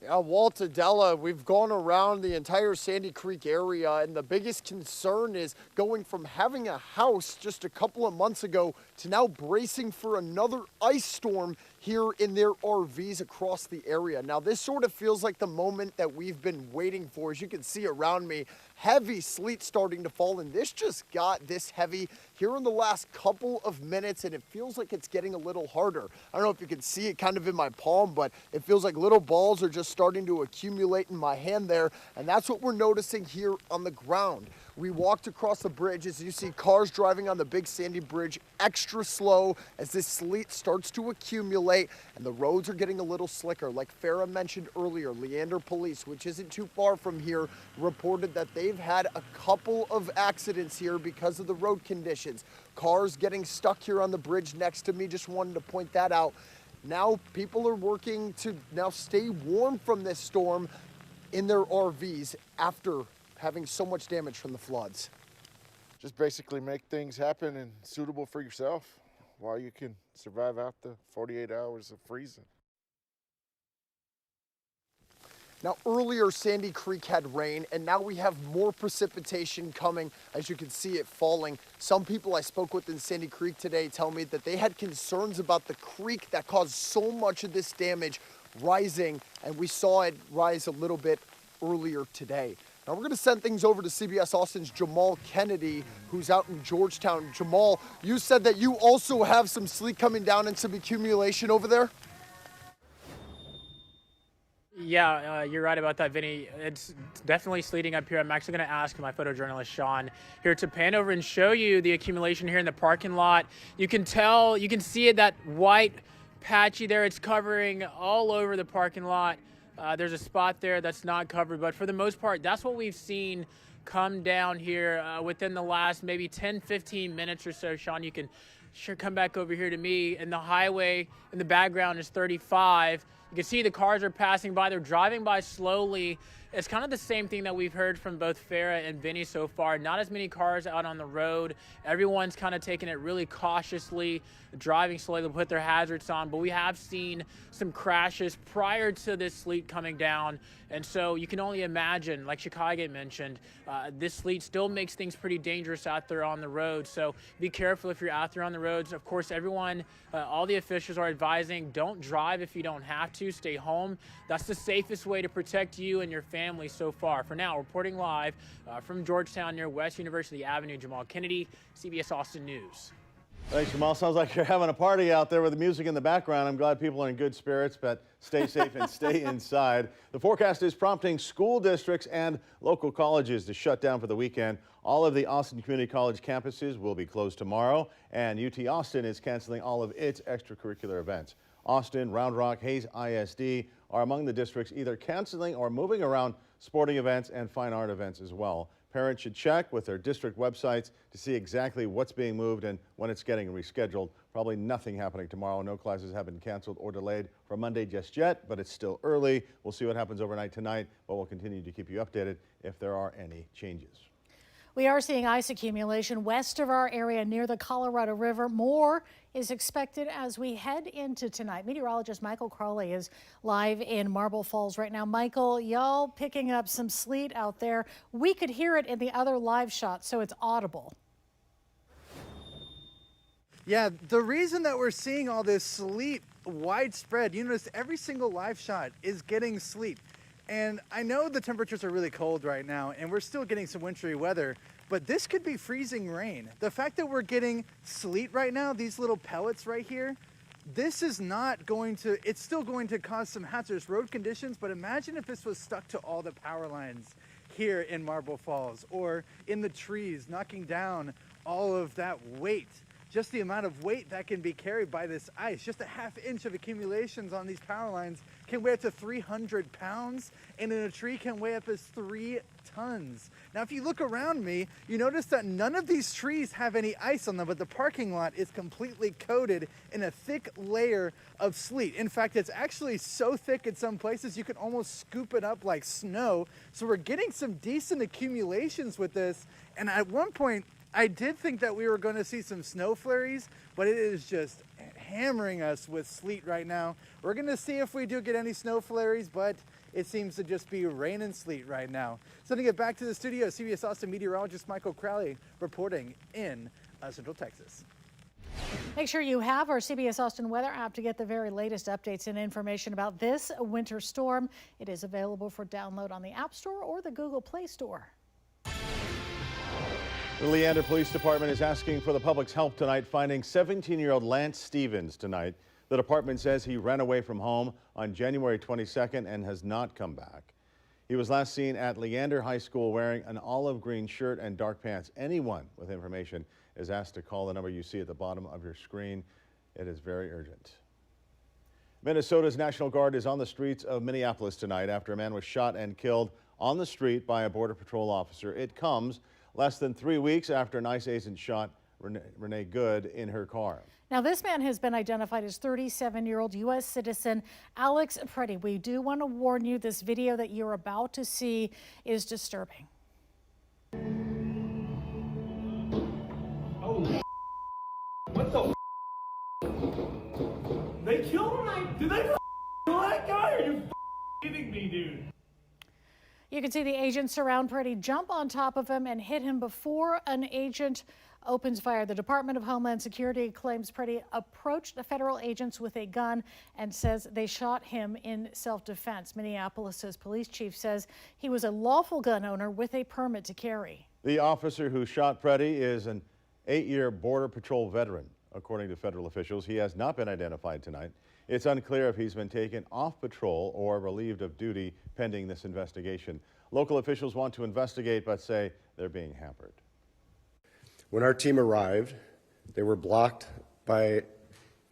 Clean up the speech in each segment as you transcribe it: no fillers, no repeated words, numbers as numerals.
Yeah, Walt Adela, we've gone around the entire Sandy Creek area, and the biggest concern is going from having a house just a couple of months ago to now bracing for another ice storm here in their RVs across the area. Now, this sort of feels like the moment that we've been waiting for. As you can see around me, heavy sleet starting to fall, and this just got this heavy here in the last couple of minutes, and it feels like it's getting a little harder. I don't know if you can see it kind of in my palm, but it feels like little balls are just starting to accumulate in my hand there, and that's what we're noticing here on the ground. We walked across the bridge. As you see, cars driving on the Big Sandy Bridge extra slow as this sleet starts to accumulate, and the roads are getting a little slicker. Like Farah mentioned earlier, Leander Police, which isn't too far from here, reported that they've had a couple of accidents here because of the road conditions. Cars getting stuck here on the bridge next to me. Just wanted to point that out. Now people are working to now stay warm from this storm in their RVs after having so much damage from the floods. Just basically make things happen and suitable for yourself while you can survive out the 48 hours of freezing. Now, earlier Sandy Creek had rain, and now we have more precipitation coming. As you can see it falling. Some people I spoke with in Sandy Creek today tell me that they had concerns about the creek that caused so much of this damage rising, and we saw it rise a little bit earlier today. Now we're going to send things over to CBS Austin's Jamal Kennedy, who's out in Georgetown. Jamal, you said that you also have some sleet coming down and some accumulation over there? Yeah, you're right about that, Vinny. It's definitely sleeting up here. I'm actually going to ask my photojournalist, Sean, here to pan over and show you the accumulation here in the parking lot. You can tell, you can see it, that white patchy there. It's covering all over the parking lot. There's a spot there that's not covered, but for the most part, that's what we've seen come down here within the last maybe 10, 15 minutes or so. Sean, you can sure come back over here to me. And the highway in the background is 35. You can see the cars are passing by. They're driving by slowly. It's kind of the same thing that we've heard from both Farah and Vinny so far. Not as many cars out on the road. Everyone's kind of taking it really cautiously, driving slowly. They'll put their hazards on. But we have seen some crashes prior to this sleet coming down. And so you can only imagine, like Chicago mentioned, this sleet still makes things pretty dangerous out there on the road. So be careful if you're out there on the roads. Of course, everyone, all the officials are advising, don't drive if you don't have to. Stay home. That's the safest way to protect you and your family so far. For now, reporting live from Georgetown near West University Avenue, Jamal Kennedy, CBS Austin News. Thanks, Jamal. Sounds like you're having a party out there with the music in the background. I'm glad people are in good spirits, but stay safe and stay inside. The forecast is prompting school districts and local colleges to shut down for the weekend. All of the Austin Community College campuses will be closed tomorrow, and UT Austin is canceling all of its extracurricular events. Austin, Round Rock, Hayes ISD are among the districts either canceling or moving around sporting events and fine art events as well. Parents should check with their district websites to see exactly what's being moved and when it's getting rescheduled. Probably nothing happening tomorrow. No classes have been canceled or delayed for Monday just yet, but it's still early. We'll see what happens overnight tonight, but we'll continue to keep you updated if there are any changes. We are seeing ice accumulation west of our area near the Colorado River. More is expected as we head into tonight. Meteorologist Michael Crawley is live in Marble Falls right now. Michael, y'all picking up some sleet out there. We could hear it in the other live shot, so it's audible. Yeah, the reason that we're seeing all this sleet widespread, you notice every single live shot is getting sleet. And I know the temperatures are really cold right now and we're still getting some wintry weather, but this could be freezing rain. The fact that we're getting sleet right now, these little pellets right here, this is not going to, it's still going to cause some hazardous road conditions, but imagine if this was stuck to all the power lines here in Marble Falls or in the trees, knocking down all of that weight. Just the amount of weight that can be carried by this ice, just a ½ inch of accumulations on these power lines can weigh up to 300 pounds, and in a tree can weigh up as 3 tons. Now, if you look around me, you notice that none of these trees have any ice on them, but the parking lot is completely coated in a thick layer of sleet. In fact, it's actually so thick in some places you can almost scoop it up like snow. So we're getting some decent accumulations with this, and at one point, I did think that we were going to see some snow flurries, but it is just hammering us with sleet right now. We're gonna see if we do get any snow flurries, but it seems to just be rain and sleet right now. So to get back to the studio, CBS Austin meteorologist Michael Crowley reporting in Central Texas. Make sure you have our CBS Austin weather app to get the very latest updates and information about this winter storm. It is available for download on the App Store or the Google Play Store. The Leander Police Department is asking for the public's help tonight finding 17-year-old Lance Stevens tonight. The department says he ran away from home on January 22nd and has not come back. He was last seen at Leander High School wearing an olive green shirt and dark pants. Anyone with information is asked to call the number you see at the bottom of your screen. It is very urgent. Minnesota's National Guard is on the streets of Minneapolis tonight after a man was shot and killed on the street by a Border Patrol officer. It comes less than 3 weeks after an ICE agent shot Renee Good in her car. Now, this man has been identified as 37-year-old U.S. citizen Alex Preddy. We do want to warn you, this video that you're about to see is disturbing. Oh, what the? They killed him? Did they kill that guy? Are you kidding me, dude? You can see the agents surround Preddy, jump on top of him, and hit him before an agent opens fire. The Department of Homeland Security claims Preddy approached the federal agents with a gun and says they shot him in self-defense. Minneapolis's police chief says he was a lawful gun owner with a permit to carry. The officer who shot Preddy is an 8-year Border Patrol veteran. According to federal officials, he has not been identified tonight. It's unclear if he's been taken off patrol or relieved of duty pending this investigation. Local officials want to investigate but say they're being hampered. When our team arrived, they were blocked by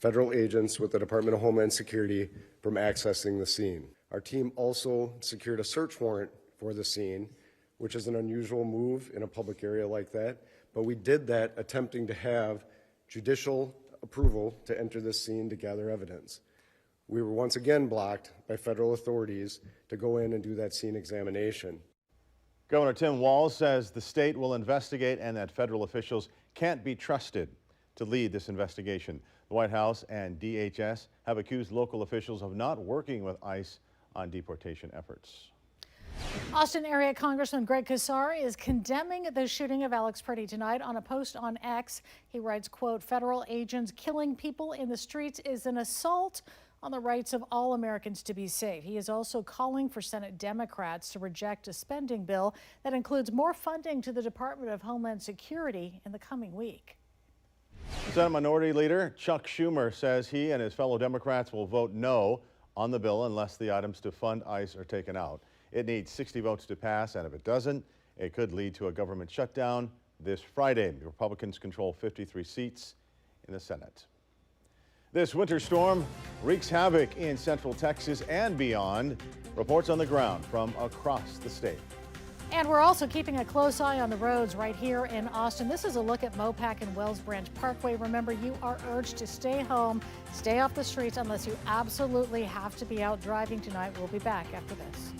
federal agents with the Department of Homeland Security from accessing the scene. Our team also secured a search warrant for the scene, which is an unusual move in a public area like that, but we did that attempting to have judicial approval to enter this scene to gather evidence. We were once again blocked by federal authorities to go in and do that scene examination. Governor Tim Walz says the state will investigate and that federal officials can't be trusted to lead this investigation. The White House and DHS have accused local officials of not working with ICE on deportation efforts. Austin area Congressman Greg Casar is condemning the shooting of Alex Preddy tonight. On a post on X, he writes, quote, "Federal agents killing people in the streets is an assault on the rights of all Americans to be safe." He is also calling for Senate Democrats to reject a spending bill that includes more funding to the Department of Homeland Security in the coming week. Senate Minority Leader Chuck Schumer says he and his fellow Democrats will vote no on the bill unless the items to fund ICE are taken out. It needs 60 votes to pass, and if it doesn't, it could lead to a government shutdown this Friday. The Republicans control 53 seats in the Senate. This winter storm wreaks havoc in central Texas and beyond. Reports on the ground from across the state. And we're also keeping a close eye on the roads right here in Austin. This is a look at Mopac and Wells Branch Parkway. Remember, you are urged to stay home, stay off the streets unless you absolutely have to be out driving tonight. We'll be back after this.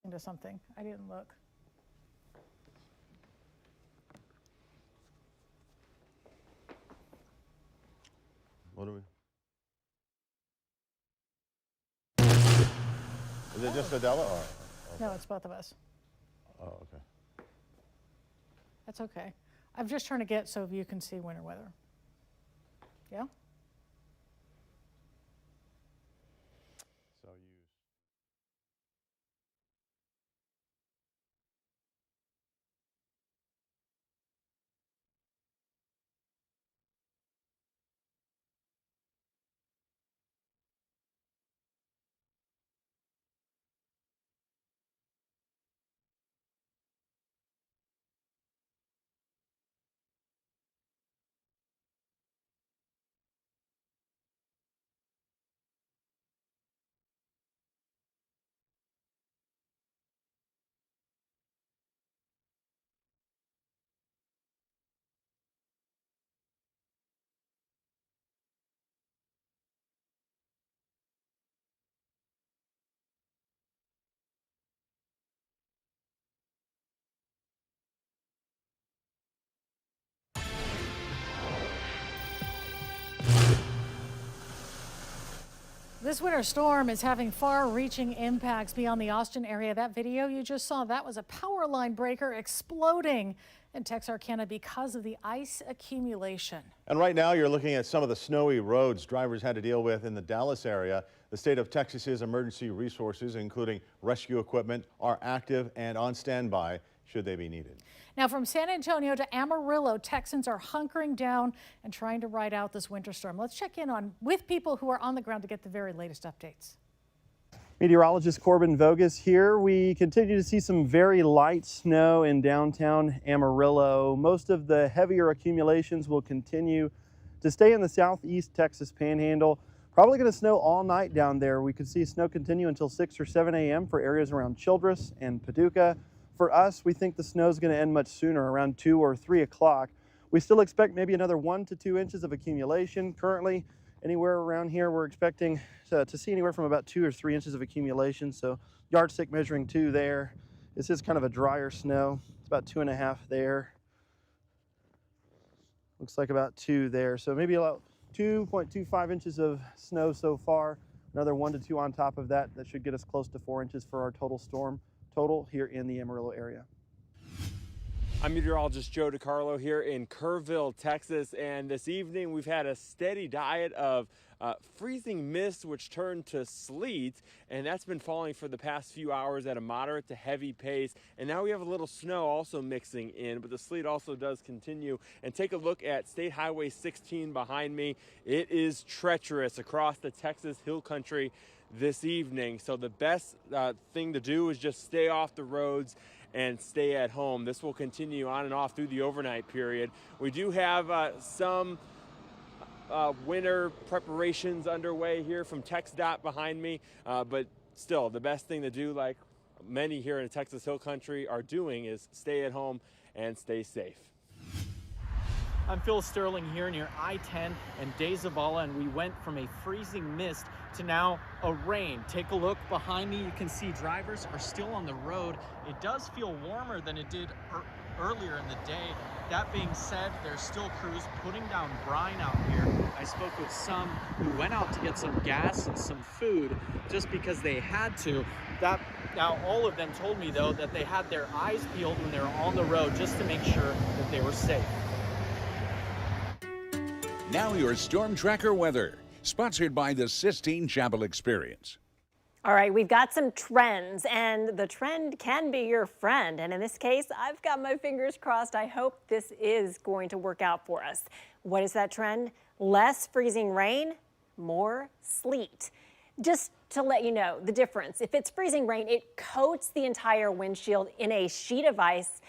Into something. I didn't look. What do we? Is it just Adela or? No, it's both of us. Oh, okay. That's okay. I'm just trying to get so you can see winter weather. Yeah? This winter storm is having far-reaching impacts beyond the Austin area. That video you just saw, that was a power line breaker exploding in Texarkana because of the ice accumulation. And right now you're looking at some of the snowy roads drivers had to deal with in the Dallas area. The state of Texas's emergency resources, including rescue equipment, are active and on standby should they be needed. Now from San Antonio to Amarillo, Texans are hunkering down and trying to ride out this winter storm. Let's check in with people who are on the ground to get the very latest updates. Meteorologist Corbin Vogus here. We continue to see some very light snow in downtown Amarillo. Most of the heavier accumulations will continue to stay in the southeast Texas panhandle. Probably going to snow all night down there. We could see snow continue until 6 or 7 a.m. for areas around Childress and Paducah. For us, we think the snow is going to end much sooner, around 2 or 3 o'clock. We still expect maybe another 1 to 2 inches of accumulation. Currently, anywhere around here, we're expecting to see anywhere from about 2 or 3 inches of accumulation. So yardstick measuring 2 there. This is kind of a drier snow. It's about 2.5 there. Looks like about 2 there. So maybe about 2.25 inches of snow so far. Another 1 to 2 on top of that. That should get us close to 4 inches for our total storm total here in the Amarillo area. I'm meteorologist Joe DiCarlo here in Kerrville, Texas, and this evening we've had a steady diet of freezing mist which turned to sleet, and that's been falling for the past few hours at a moderate to heavy pace, and now we have a little snow also mixing in, but the sleet also does continue. And take a look at State Highway 16 behind me. It is treacherous across the Texas Hill Country this evening, so the best thing to do is just stay off the roads and stay at home. This will continue on and off through the overnight period. We do have some winter preparations underway here from TxDOT behind me, but still the best thing to do, like many here in the Texas Hill Country are doing, is stay at home and stay safe. I'm Phil Sterling here near I-10 and De Zavala, and we went from a freezing mist to now a rain. Take a look behind me. You can see drivers are still on the road. It does feel warmer than it did earlier in the day. That being said, there's still crews putting down brine out here. I spoke with some who went out to get some gas and some food just because they had to. Now, all of them told me, though, that they had their eyes peeled when they were on the road just to make sure that they were safe. Now your Storm Tracker weather, sponsored by the Sistine Chapel Experience. All right, we've got some trends, and the trend can be your friend. And in this case, I've got my fingers crossed. I hope this is going to work out for us. What is that trend? Less freezing rain, more sleet. Just to let you know the difference. If it's freezing rain, it coats the entire windshield in a sheet of ice.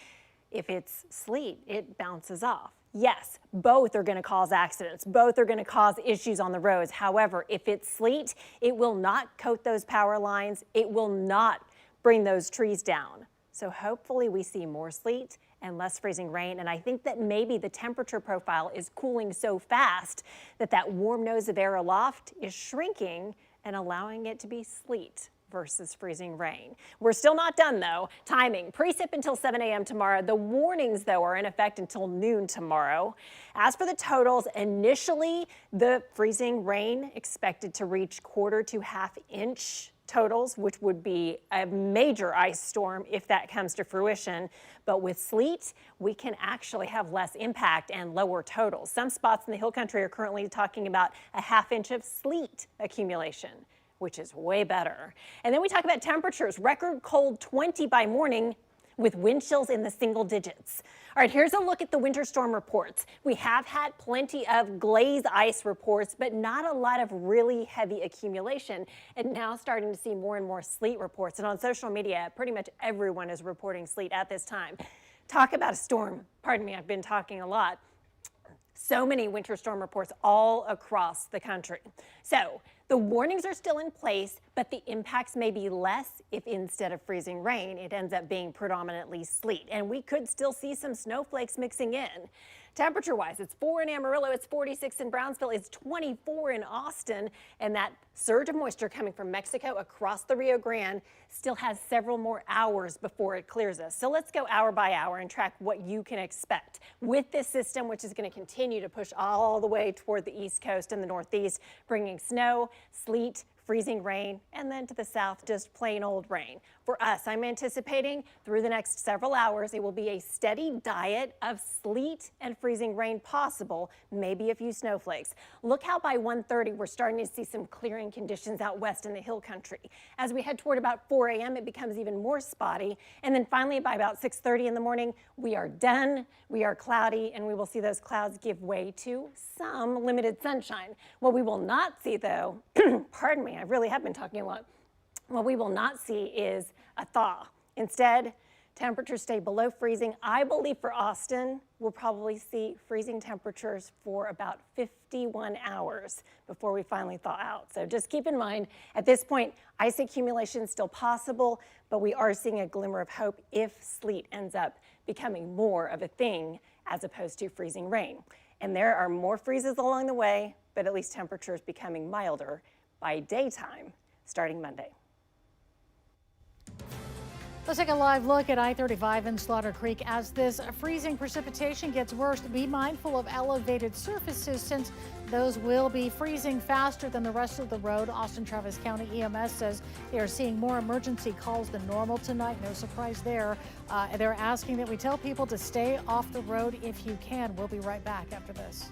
If it's sleet, it bounces off. Yes, both are going to cause accidents. Both are going to cause issues on the roads. However, if it's sleet, it will not coat those power lines. It will not bring those trees down. So hopefully we see more sleet and less freezing rain. And I think that maybe the temperature profile is cooling so fast that that warm nose of air aloft is shrinking and allowing it to be sleet versus freezing rain. We're still not done, though. Timing, precip until 7 a.m. tomorrow. The warnings, though, are in effect until noon tomorrow. As for the totals, initially, the freezing rain expected to reach 1/4 to 1/2 inch totals, which would be a major ice storm if that comes to fruition. But with sleet, we can actually have less impact and lower totals. Some spots in the Hill Country are currently talking about a 1/2 inch of sleet accumulation, which is way better. And then we talk about temperatures. Record cold 20 by morning with wind chills in the single digits. All right, here's a look at the winter storm reports. We have had plenty of glaze ice reports, but not a lot of really heavy accumulation. And now starting to see more and more sleet reports. And on social media, pretty much everyone is reporting sleet at this time. Talk about a storm. Pardon me, I've been talking a lot. So many winter storm reports all across the country. So the warnings are still in place, but the impacts may be less if instead of freezing rain, it ends up being predominantly sleet. And we could still see some snowflakes mixing in. Temperature-wise, it's 4 in Amarillo, it's 46 in Brownsville, it's 24 in Austin, and that surge of moisture coming from Mexico across the Rio Grande still has several more hours before it clears us. So let's go hour by hour and track what you can expect with this system, which is going to continue to push all the way toward the East Coast and the Northeast, bringing snow, sleet, freezing rain, and then to the south, just plain old rain. For us, I'm anticipating through the next several hours, it will be a steady diet of sleet and freezing rain possible, maybe a few snowflakes. Look how by 1:30, we're starting to see some clearing conditions out west in the hill country. As we head toward about 4 a.m., it becomes even more spotty. And then finally, by about 6:30 in the morning, we are done. We are cloudy, and we will see those clouds give way to some limited sunshine. What we will not see, though, pardon me, I really have been talking a lot. What we will not see is a thaw. Instead, temperatures stay below freezing. I believe for Austin, we'll probably see freezing temperatures for about 51 hours before we finally thaw out. So just keep in mind, at this point, ice accumulation is still possible, but we are seeing a glimmer of hope if sleet ends up becoming more of a thing as opposed to freezing rain. And there are more freezes along the way, but at least temperatures becoming milder by daytime starting Monday. Let's take a live look at I-35 in Slaughter Creek. As this freezing precipitation gets worse, be mindful of elevated surfaces since those will be freezing faster than the rest of the road. Austin Travis County EMS says they are seeing more emergency calls than normal tonight. No surprise there. They're asking that we tell people to stay off the road if you can. We'll be right back after this.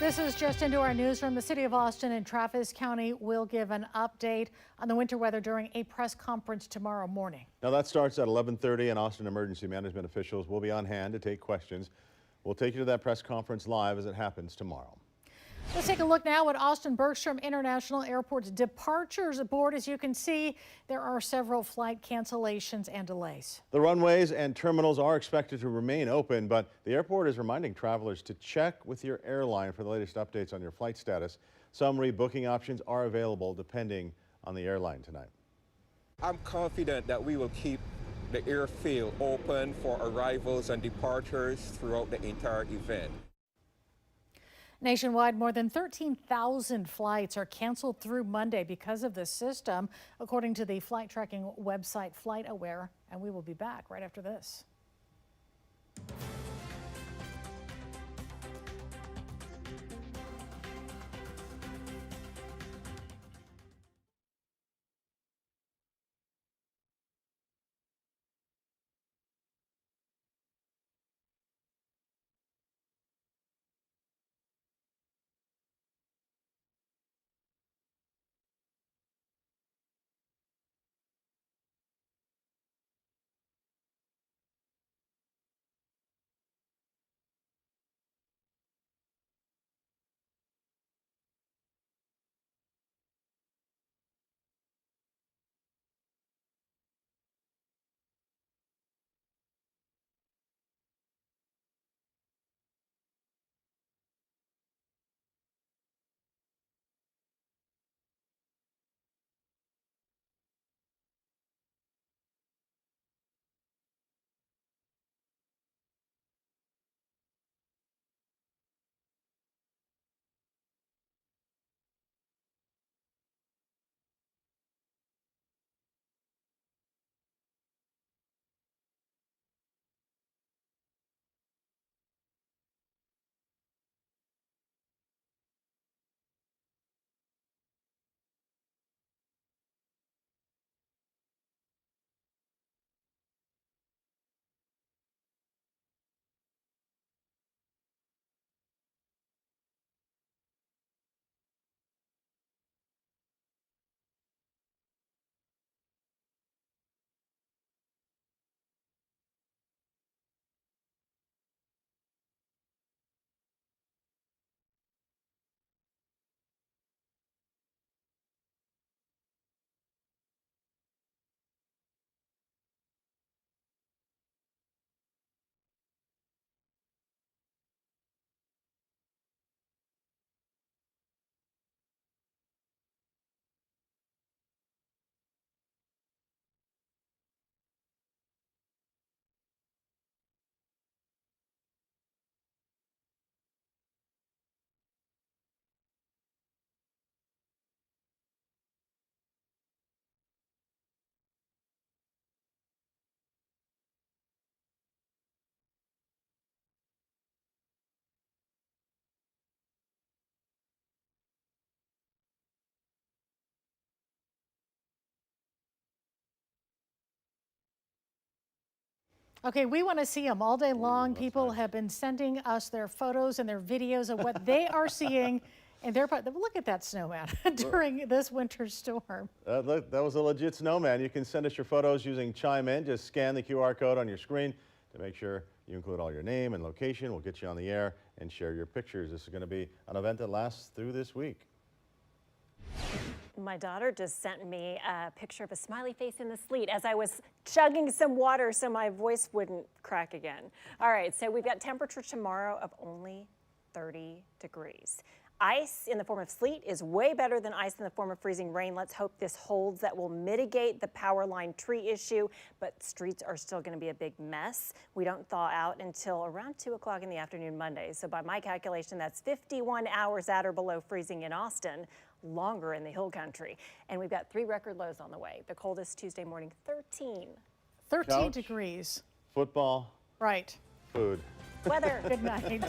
This is just into our newsroom. The city of Austin and Travis County will give an update on the winter weather during a press conference tomorrow morning. Now that starts at 11:30 and Austin emergency management officials will be on hand to take questions. We'll take you to that press conference live as it happens tomorrow. Let's take a look now at Austin Bergstrom International Airport's departures board. As you can see, there are several flight cancellations and delays. The runways and terminals are expected to remain open, but the airport is reminding travelers to check with your airline for the latest updates on your flight status. Some rebooking options are available depending on the airline tonight. I'm confident that we will keep the airfield open for arrivals and departures throughout the entire event. Nationwide, more than 13,000 flights are canceled through Monday because of this system, according to the flight tracking website FlightAware. And we will be back right after this. Okay, we want to see them all day long. People have been sending us their photos and their videos of what they are seeing. And look at that snowman during this winter storm. Look, that was a legit snowman. You can send us your photos using Chime In. Just scan the QR code on your screen to make sure you include all your name and location. We'll get you on the air and share your pictures. This is going to be an event that lasts through this week. My daughter just sent me a picture of a smiley face in the sleet as I was chugging some water so my voice wouldn't crack again. All right, so we've got temperature tomorrow of only 30 degrees. Ice in the form of sleet is way better than ice in the form of freezing rain. Let's hope this holds. That will mitigate the power line tree issue, but streets are still going to be a big mess. We don't thaw out until around 2 o'clock in the afternoon Monday. So by my calculation, that's 51 hours at or below freezing in Austin, longer in the hill country. And we've got 3 record lows on the way. The coldest Tuesday morning, 13. 13 Couch, degrees. Football. Right. Food. Weather. Good night.